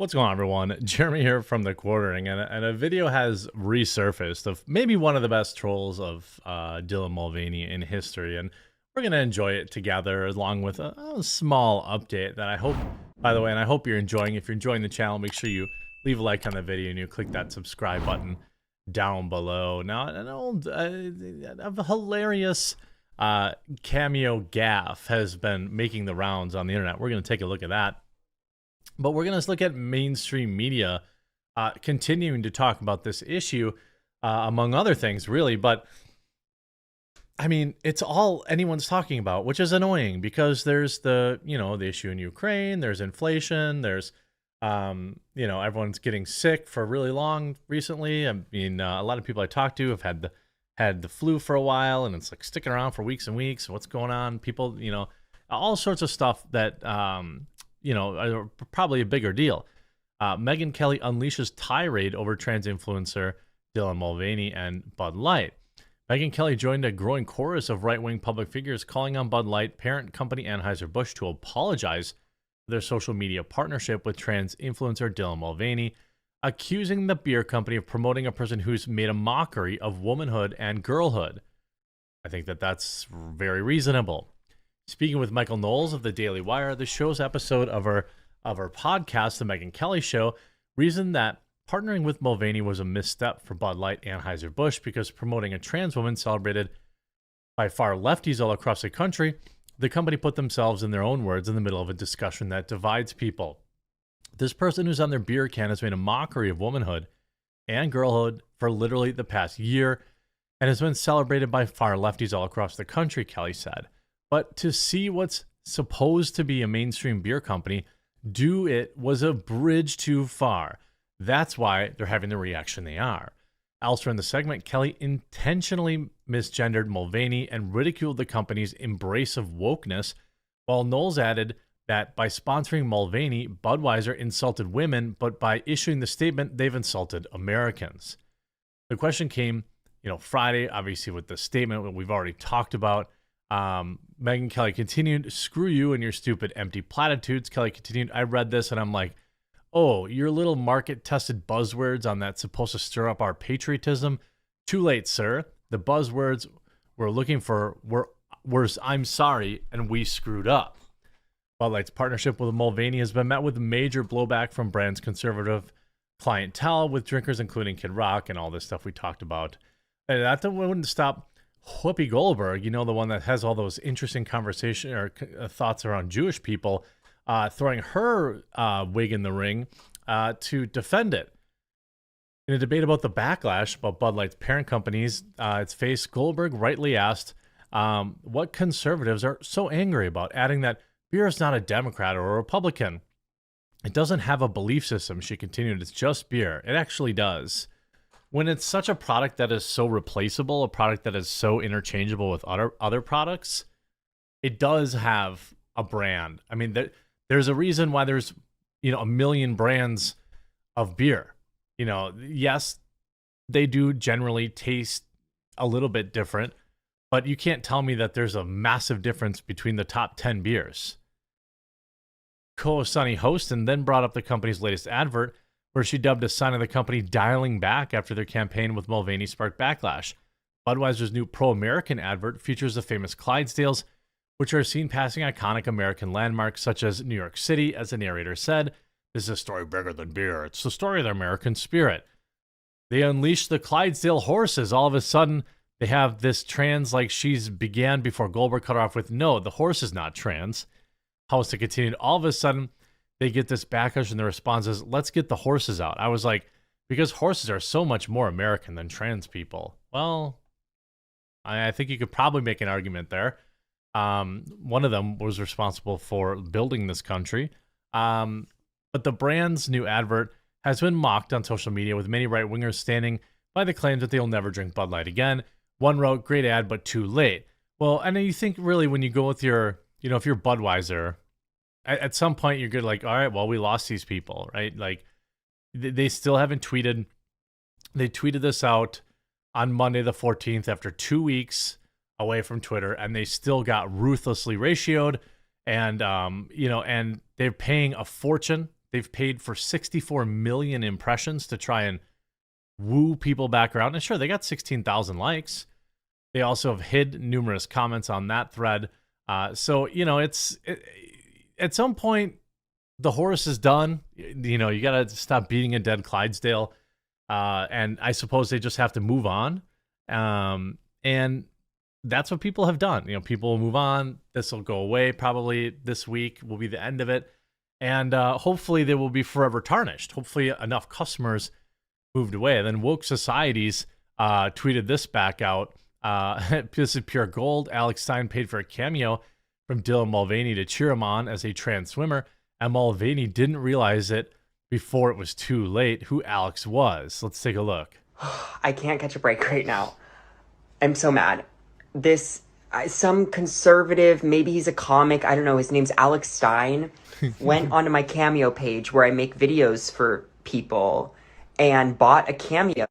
What's going on, everyone? Jeremy here from The Quartering, and a video has resurfaced of maybe one of the best trolls of Dylan Mulvaney in history, and we're going to enjoy it together along with a small update that I hope, by the way, and I hope you're enjoying. If you're enjoying the channel, make sure you leave a like on the video and you click that subscribe button down below. Now, an old, a hilarious cameo gaffe has been making the rounds on the internet. We're going to take a look at that. But we're going to look at mainstream media continuing to talk about this issue, among other things, really. But, I mean, it's all anyone's talking about, which is annoying because there's the issue in Ukraine, there's inflation, there's, everyone's getting sick for really long recently. I mean, a lot of people I talk to have had the flu for a while, and it's like sticking around for weeks and weeks. What's going on? People, all sorts of stuff that, are probably a bigger deal. Megyn Kelly unleashes tirade over trans influencer Dylan Mulvaney and Bud Light. Megyn Kelly joined a growing chorus of right-wing public figures calling on Bud Light parent company Anheuser-Busch to apologize for their social media partnership with trans influencer Dylan Mulvaney, accusing the beer company of promoting a person who's made a mockery of womanhood and girlhood. I think that's very reasonable. Speaking with Michael Knowles of the Daily Wire, the show's episode of our podcast, The Megyn Kelly Show, reasoned that partnering with Mulvaney was a misstep for Bud Light and Anheuser-Busch because promoting a trans woman celebrated by far lefties all across the country, the company put themselves, in their own words, in the middle of a discussion that divides people. This person who's on their beer can has made a mockery of womanhood and girlhood for literally the past year and has been celebrated by far lefties all across the country, Kelly said. But to see what's supposed to be a mainstream beer company do it was a bridge too far. That's why they're having the reaction they are. Elsewhere in the segment, Kelly intentionally misgendered Mulvaney and ridiculed the company's embrace of wokeness, while Knowles added that by sponsoring Mulvaney, Budweiser insulted women, but by issuing the statement, they've insulted Americans. The question came, Friday, obviously with the statement that we've already talked about. Megyn Kelly continued, "Screw you and your stupid empty platitudes." Kelly continued, "I read this and I'm like, oh, your little market-tested buzzwords on that's supposed to stir up our patriotism? Too late, sir. The buzzwords we're looking for were I'm sorry and we screwed up." Bud Light's partnership with Mulvaney has been met with major blowback from brand's conservative clientele, with drinkers including Kid Rock and all this stuff we talked about. And that wouldn't stop Whoopi Goldberg, the one that has all those interesting conversation or thoughts around Jewish people, throwing her wig in the ring to defend it. In a debate about the backlash about Bud Light's parent companies, its face, Goldberg rightly asked what conservatives are so angry about, adding that beer is not a Democrat or a Republican. It doesn't have a belief system, she continued. It's just beer. It actually does. When it's such a product that is so replaceable, a product that is so interchangeable with other products, it does have a brand. I mean, there's a reason why there's, a million brands of beer. Yes, they do generally taste a little bit different, but you can't tell me that there's a massive difference between the top 10 beers. Co-Sunny Hostin then brought up the company's latest advert, where she dubbed a sign of the company dialing back after their campaign with Mulvaney sparked backlash. Budweiser's new pro-American advert features the famous Clydesdales, which are seen passing iconic American landmarks such as New York City. As the narrator said, "This is a story bigger than beer. It's the story of the American spirit." They unleashed the Clydesdale horses. All of a sudden, they have this trans like she's began before Goldberg cut her off with, "No, the horse is not trans." Hosta continued, "All of a sudden, they get this backlash and the response is, let's get the horses out." I was like, because horses are so much more American than trans people. Well, I think you could probably make an argument there. One of them was responsible for building this country. But the brand's new advert has been mocked on social media, with many right-wingers standing by the claim that they'll never drink Bud Light again. One wrote, "Great ad, but too late." Well, and then you think really when you go with your, if you're Budweiser, at some point you're good, like, all right, well, we lost these people, right? Like, they still haven't tweeted. They tweeted this out on Monday the 14th after 2 weeks away from Twitter, and they still got ruthlessly ratioed. And, and they're paying a fortune they've paid for 64 million impressions to try and woo people back around. And sure, they got 16,000 likes. They also have hid numerous comments on that thread. So, you know, at some point, the horse is done. You know, you got to stop beating a dead Clydesdale. And I suppose they just have to move on. And that's what people have done. You know, people will move on. This will go away. Probably this week will be the end of it. And hopefully they will be forever tarnished. Hopefully enough customers moved away. And then woke societies tweeted this back out. This is pure gold. Alex Stein paid for a cameo from Dylan Mulvaney to cheer him on as a trans swimmer. And Mulvaney didn't realize it before it was too late who Alex was. Let's take a look. I can't catch a break right now. I'm so mad. Some conservative, maybe he's a comic, I don't know, his name's Alex Stein, went onto my Cameo page where I make videos for people and bought a cameo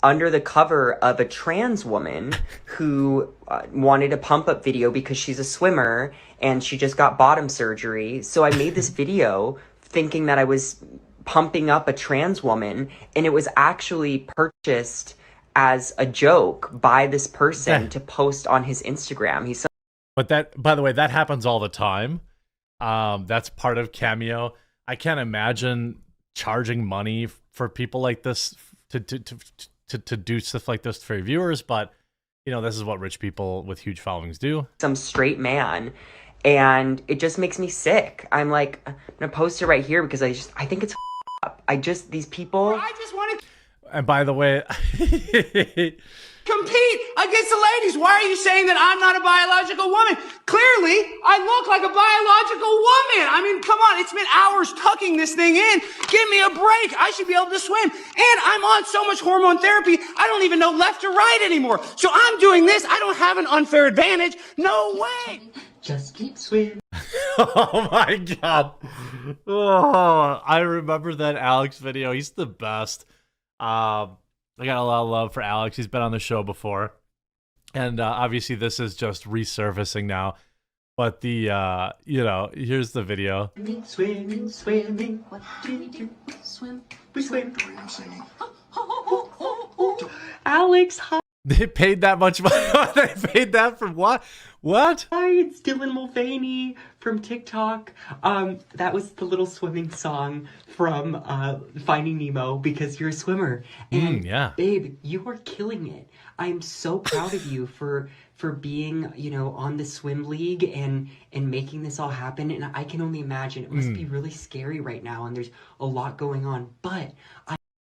under the cover of a trans woman who wanted a pump-up video because she's a swimmer and she just got bottom surgery. So I made this video thinking that I was pumping up a trans woman, and it was actually purchased as a joke by this person to post on his Instagram. But that, by the way, that happens all the time. That's part of Cameo. I can't imagine charging money for people like this to do stuff like this for viewers, but you know, this is what rich people with huge followings do. Some straight man, and it just makes me sick. I'm like, I'm gonna post it right here because I think it's up. These people. I just want to. And by the way, compete against the ladies. Why are you saying that I'm not a biological woman? Clearly, I look like a biological woman. I mean, come on. It's been hours tucking this thing in. Give me a break. I should be able to swim. And I'm on so much hormone therapy, I don't even know left or right anymore. So I'm doing this. I don't have an unfair advantage. No way. Just keep swimming. Oh my God. Oh, I remember that Alex video. He's the best. I got a lot of love for Alex. He's been on the show before. And obviously this is just resurfacing now. But the, you know, here's the video. Swimming. What do we do? Swim. We swim. I'm singing. Alex, hi. They paid that much money. They paid that for what? What? Hi, it's Dylan Mulvaney from TikTok. That was the little swimming song from Finding Nemo because you're a swimmer. And yeah. Babe, you are killing it. I'm so proud of you for being, you know, on the swim league and making this all happen. And I can only imagine it must be really scary right now and there's a lot going on. But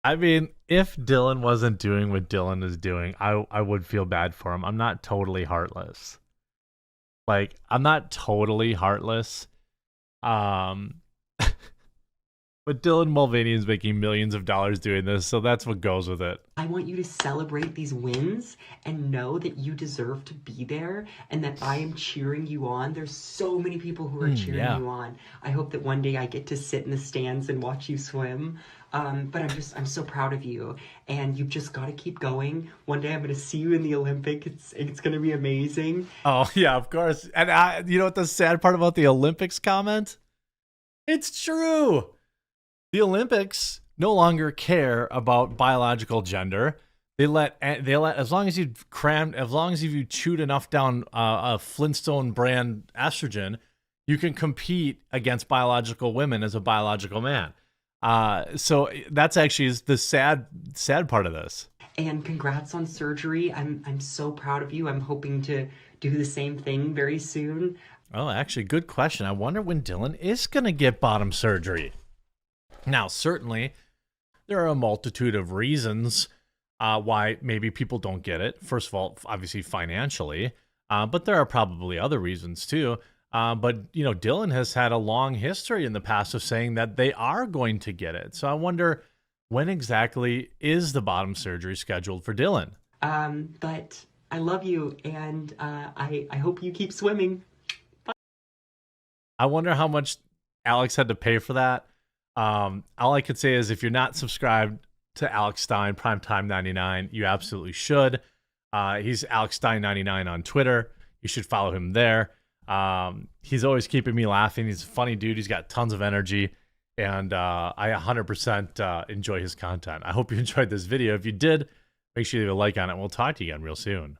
I mean, if Dylan wasn't doing what Dylan is doing, I would feel bad for him. I'm not totally heartless. Like, I'm not totally heartless. But Dylan Mulvaney is making millions of dollars doing this, so that's what goes with it. I want you to celebrate these wins and know that you deserve to be there and that I am cheering you on. There's so many people who are cheering you on. I hope that one day I get to sit in the stands and watch you swim. But I'm so proud of you, and you've just got to keep going. One day I'm going to see you in the Olympics. It's going to be amazing. Oh yeah, of course. And you know what the sad part about the Olympics comment? It's true. The Olympics no longer care about biological gender. They let as long as you chewed enough down a Flintstone brand estrogen, you can compete against biological women as a biological man. So that's actually the sad part of this. And congrats on surgery. I'm so proud of you. I'm hoping to do the same thing very soon. Oh, actually, good question. I wonder when Dylan is going to get bottom surgery. Now, certainly, there are a multitude of reasons why maybe people don't get it. First of all, obviously financially, but there are probably other reasons too. But, you know, Dylan has had a long history in the past of saying that they are going to get it. So I wonder, when exactly is the bottom surgery scheduled for Dylan? But I love you, and I hope you keep swimming. Bye. I wonder how much Alex had to pay for that. All I could say is if you're not subscribed to Alex Stein, Primetime 99, you absolutely should. He's Alex Stein 99 on Twitter. You should follow him there. He's always keeping me laughing. He's a funny dude. He's got tons of energy. and I 100% enjoy his content. I hope you enjoyed this video. If you did, make sure you leave a like on it, and we'll talk to you again real soon.